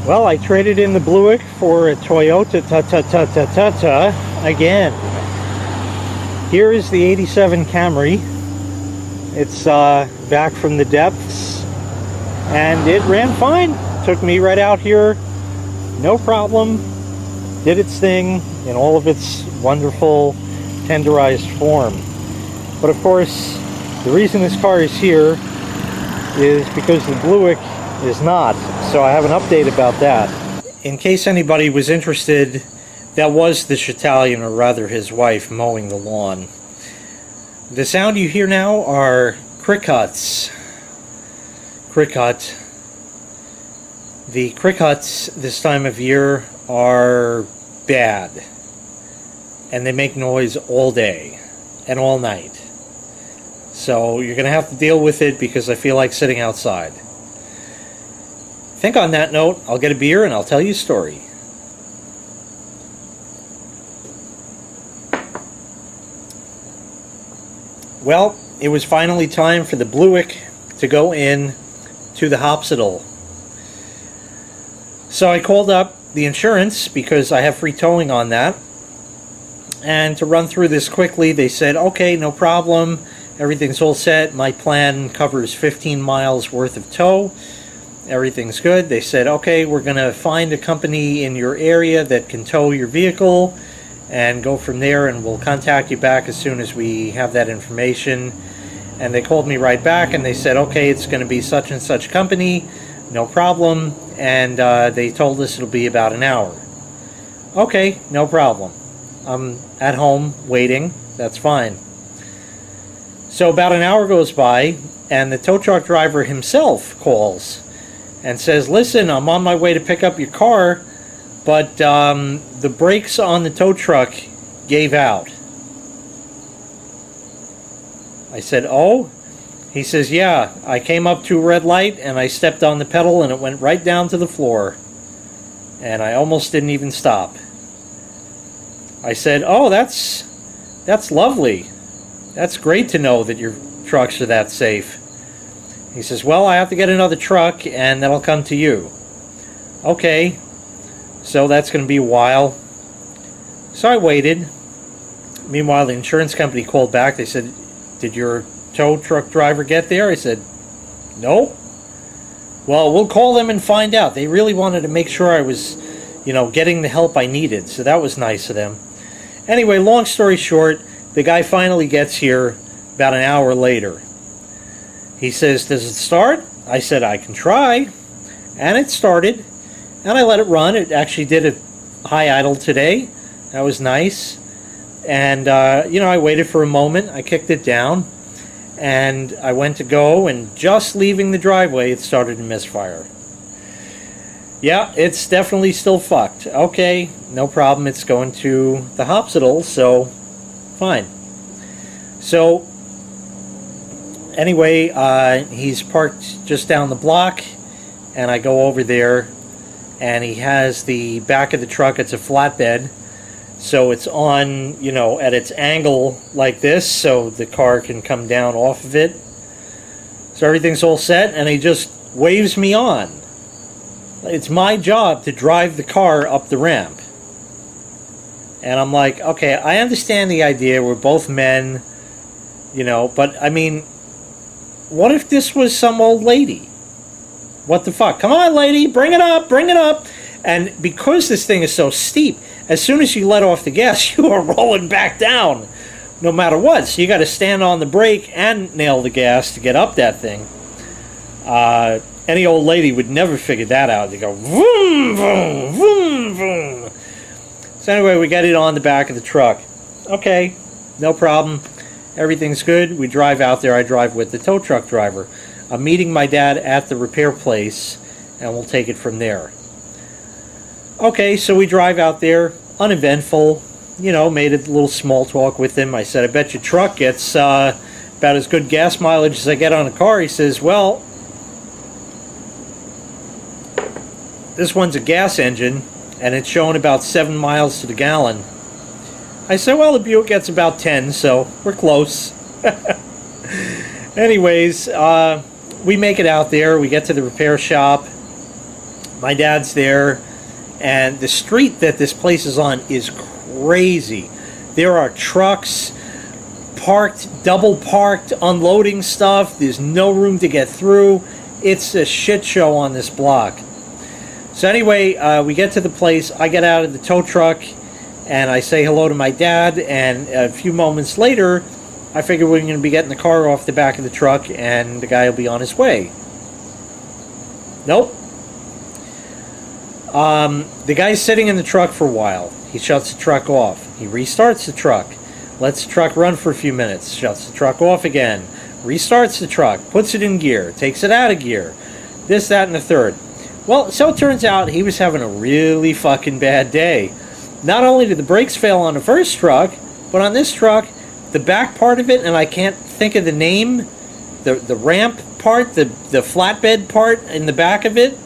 Well, I traded in the Bluick for a Toyota again. Here is the 87 Camry. It's back from the depths, and it ran fine. Took me right out here, no problem. Did its thing in all of its wonderful tenderized form. But of course, the reason this car is here is because the Bluick is not. So I have an update about that. In case anybody was interested, that was this Italian, or rather his wife, mowing the lawn. The sound you hear now are crickets. Cricket. The crickets this time of year are bad. And they make noise all day and all night. So you're going to have to deal with it because I feel like sitting outside. I think on that note, I'll get a beer and I'll tell you a story. Well, it was finally time for the Bluick to go in to the hospital. So I called up the insurance because I have free towing on that. And to run through this quickly, they said, okay, no problem. Everything's all set. My plan covers 15 miles worth of tow. Everything's good. They said, okay, we're going to find a company in your area that can tow your vehicle and go from there, and we'll contact you back as soon as we have that information. And they called me right back and they said, okay, it's going to be such and such company, no problem. And they told us it'll be about an hour. Okay, no problem. I'm at home waiting. That's fine. So about an hour goes by and the tow truck driver himself calls and says, listen, I'm on my way to pick up your car, but the brakes on the tow truck gave out. I said, oh? He says, yeah, I came up to a red light and I stepped on the pedal and it went right down to the floor. And I almost didn't even stop. I said, oh, that's lovely. That's great to know that your trucks are that safe. He says, well, I have to get another truck and that'll come to you. Okay, so that's going to be a while. So I waited. Meanwhile, the insurance company called back. They said, did your tow truck driver get there? I said, no. Well, we'll call them and find out. They really wanted to make sure I was, getting the help I needed. So that was nice of them. Anyway, long story short, the guy finally gets here about an hour later. He says, does it start? I said, I can try. And it started. And I let it run. It actually did a high idle today. That was nice. And, I waited for a moment. I kicked it down. And I went to go, and just leaving the driveway, it started to misfire. Yeah, it's definitely still fucked. Okay, no problem. It's going to the hospital, so fine. So, anyway, he's parked just down the block, and I go over there, and he has the back of the truck. It's a flatbed, so it's on, at its angle like this, so the car can come down off of it. So everything's all set, and he just waves me on. It's my job to drive the car up the ramp. And I'm like, okay, I understand the idea. We're both men, but I mean, what if this was some old lady? What the fuck? Come on, lady, bring it up, bring it up. And because this thing is so steep, as soon as you let off the gas, you are rolling back down, no matter what. So you got to stand on the brake and nail the gas to get up that thing. Any old lady would never figure that out. They go, vroom, vroom, vroom, vroom. So anyway, we get it on the back of the truck. Okay, no problem. Everything's good. We drive out there. I drive with the tow truck driver. I'm meeting my dad at the repair place, and we'll take it from there. Okay, so we drive out there, uneventful, made a little small talk with him. I said, I bet your truck gets about as good gas mileage as I get on a car. He says, well, this one's a gas engine, and it's showing about 7 miles to the gallon. I said, well, the Buick gets about 10, so we're close. Anyways, we make it out there. We get to the repair shop. My dad's there, and the street that this place is on is crazy. There are trucks parked, double parked, unloading stuff. There's no room to get through. It's a shit show on this block. So anyway, we get to the place. I get out of the tow truck, and I say hello to my dad, and a few moments later, I figure we're going to be getting the car off the back of the truck, and the guy will be on his way. Nope. The guy's sitting in the truck for a while. He shuts the truck off. He restarts the truck. Lets the truck run for a few minutes. Shuts the truck off again. Restarts the truck. Puts it in gear. Takes it out of gear. This, that, and the third. Well, so it turns out he was having a really fucking bad day. Not only did the brakes fail on the first truck, but on this truck, the back part of it, and I can't think of the name, the ramp part, the flatbed part in the back of it,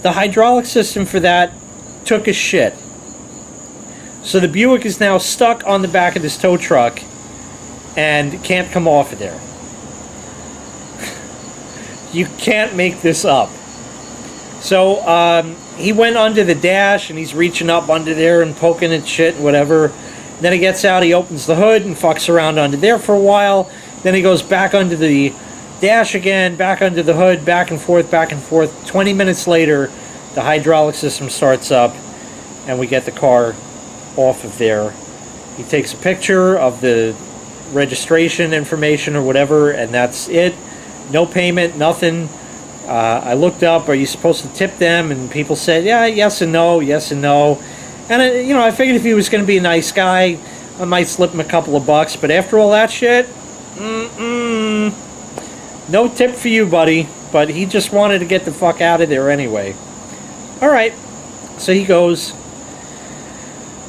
the hydraulic system for that took a shit. So the Buick is now stuck on the back of this tow truck and can't come off of there. You can't make this up. So he went under the dash and he's reaching up under there and poking at shit and whatever. Then he gets out, he opens the hood and fucks around under there for a while. Then he goes back under the dash again, back under the hood, back and forth, back and forth. 20 minutes later, the hydraulic system starts up and we get the car off of there. He takes a picture of the registration information or whatever, and that's it. No payment, nothing. I looked up, are you supposed to tip them? And people said, yeah, yes and no, yes and no. And I figured if he was going to be a nice guy, I might slip him a couple of bucks. But after all that shit, no tip for you, buddy. But he just wanted to get the fuck out of there anyway. All right, so he goes.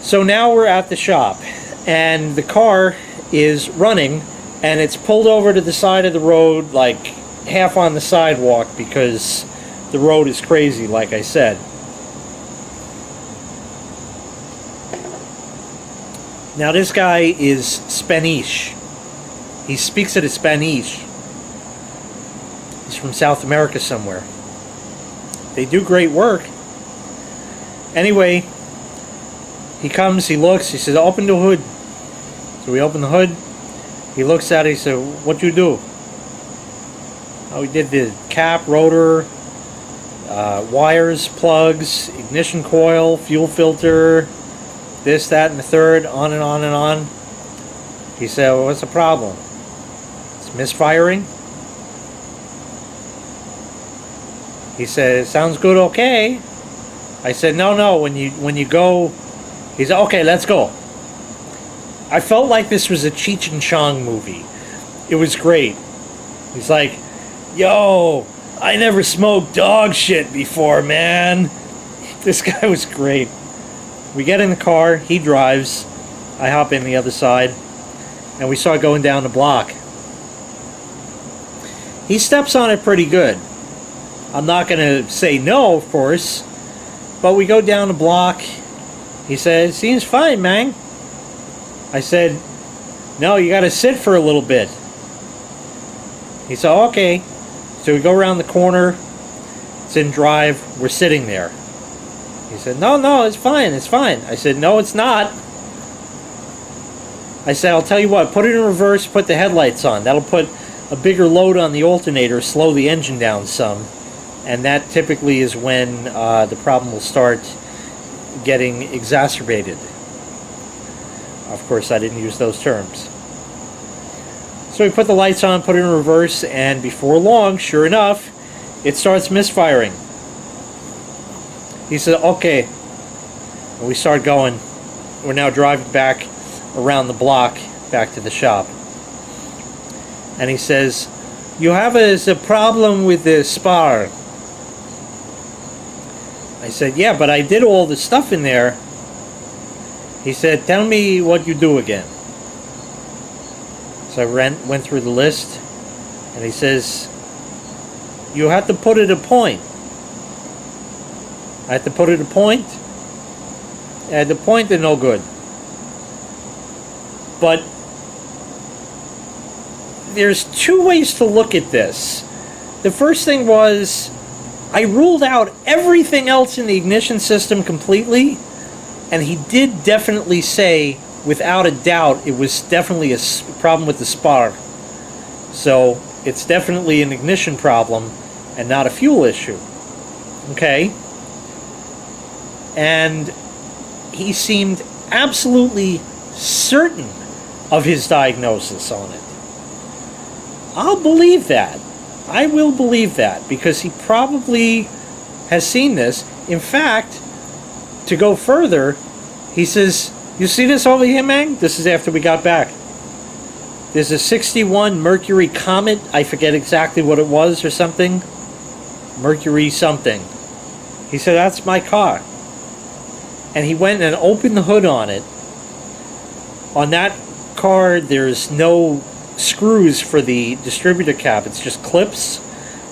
So now we're at the shop, and the car is running, and it's pulled over to the side of the road, like half on the sidewalk, because the road is crazy, like I said. Now this guy is Spanish. He speaks it in Spanish. He's from South America somewhere. They do great work. Anyway, he comes, he looks, he says, open the hood. So we open the hood. He looks at it, he said, what you do? Oh, we did the cap, rotor, wires, plugs, ignition coil, fuel filter, this, that, and the third, on and on and on. He said, well, what's the problem? It's misfiring. He said, sounds good, okay. I said, no, when you go, he said, okay, let's go. I felt like this was a Cheech and Chong movie. It was great. He's like, yo, I never smoked dog shit before, man. This guy was great. We get in the car, he drives, I hop in the other side, and we start going down the block. He steps on it pretty good. I'm not going to say no, of course, but we go down the block. He says, seems fine, man. I said, no, you got to sit for a little bit. He said, okay. So we go around the corner. It's in drive. We're sitting there. He said, no, it's fine, it's fine. I said, no, it's not. I said, I'll tell you what, put it in reverse, put the headlights on. That'll put a bigger load on the alternator, slow the engine down some. And that typically is when the problem will start getting exacerbated. Of course, I didn't use those terms. So we put the lights on, put it in reverse, and before long, sure enough, it starts misfiring. He said, okay. And we start going. We're now driving back around the block, back to the shop. And he says, you have a problem with the spar. I said, yeah, but I did all the stuff in there. He said, tell me what you do again. So I went through the list, and he says, you have to put it a point. I had to put it a point, and the point is no good. But there's two ways to look at this. The first thing was, I ruled out everything else in the ignition system completely, and he did definitely say, without a doubt, it was definitely a problem with the spark. So it's definitely an ignition problem and not a fuel issue. Okay? And he seemed absolutely certain of his diagnosis on it. I'll believe that. I will believe that, because he probably has seen this. In fact, to go further, he says, you see this over here, Mang? This is after we got back. There's a 61 Mercury Comet. I forget exactly what it was or something. Mercury something. He said, that's my car. And he went and opened the hood on it. On that car, there's no screws for the distributor cap. It's just clips.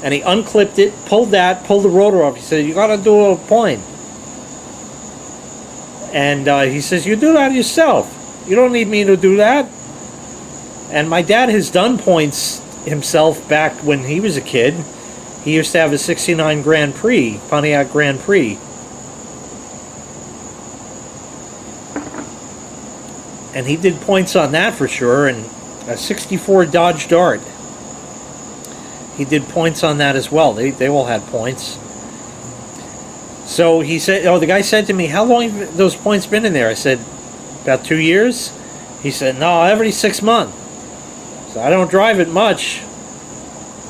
And he unclipped it, pulled the rotor off. He said, you gotta do a point. And he says, you do that yourself. You don't need me to do that. And my dad has done points himself back when he was a kid. He used to have a 69 Grand Prix, Pontiac Grand Prix. And he did points on that for sure. And a 64 Dodge Dart. He did points on that as well. They all had points. So he said, the guy said to me, how long have those points been in there? I said, about 2 years. He said, no, every 6 months. So I don't drive it much.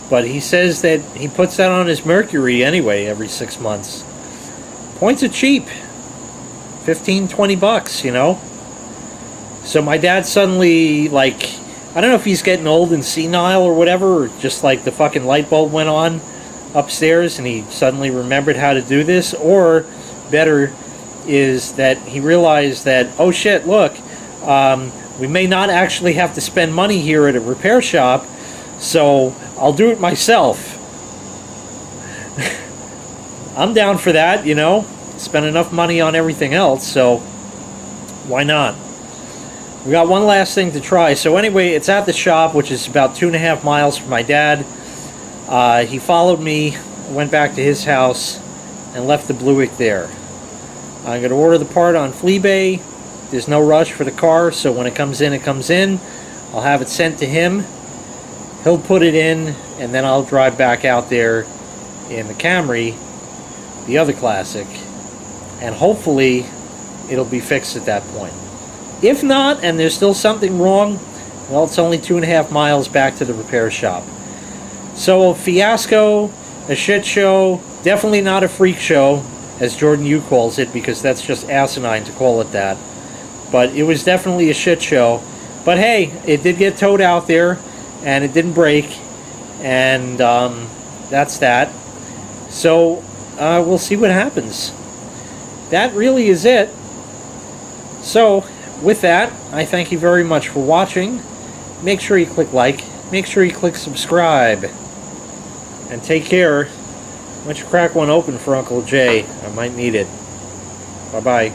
But he says that he puts that on his Mercury anyway every 6 months. Points are cheap. 15, 20 bucks, you know. So my dad suddenly, like, I don't know if he's getting old and senile or whatever, or just like the fucking light bulb went on upstairs and he suddenly remembered how to do this, or better is that he realized that, oh shit, look, we may not actually have to spend money here at a repair shop, so I'll do it myself. I'm down for that, you know, spend enough money on everything else, so why not? We got one last thing to try. So anyway, it's at the shop, which is about 2.5 miles from my dad. He followed me, went back to his house, and left the Bluick there. I'm going to order the part on Fleabay. There's no rush for the car, so when it comes in, it comes in. I'll have it sent to him. He'll put it in, and then I'll drive back out there in the Camry, the other classic, and hopefully it'll be fixed at that point. If not, and there's still something wrong, well, it's only 2.5 miles back to the repair shop. So, a fiasco, a shit show, definitely not a freak show, as Jordan Yu calls it, because that's just asinine to call it that. But it was definitely a shit show. But hey, it did get towed out there, and it didn't break, and that's that. So, we'll see what happens. That really is it. So, with that, I thank you very much for watching. Make sure you click like, make sure you click subscribe, and take care. Why don't you crack one open for Uncle Jay? I might need it. Bye-bye.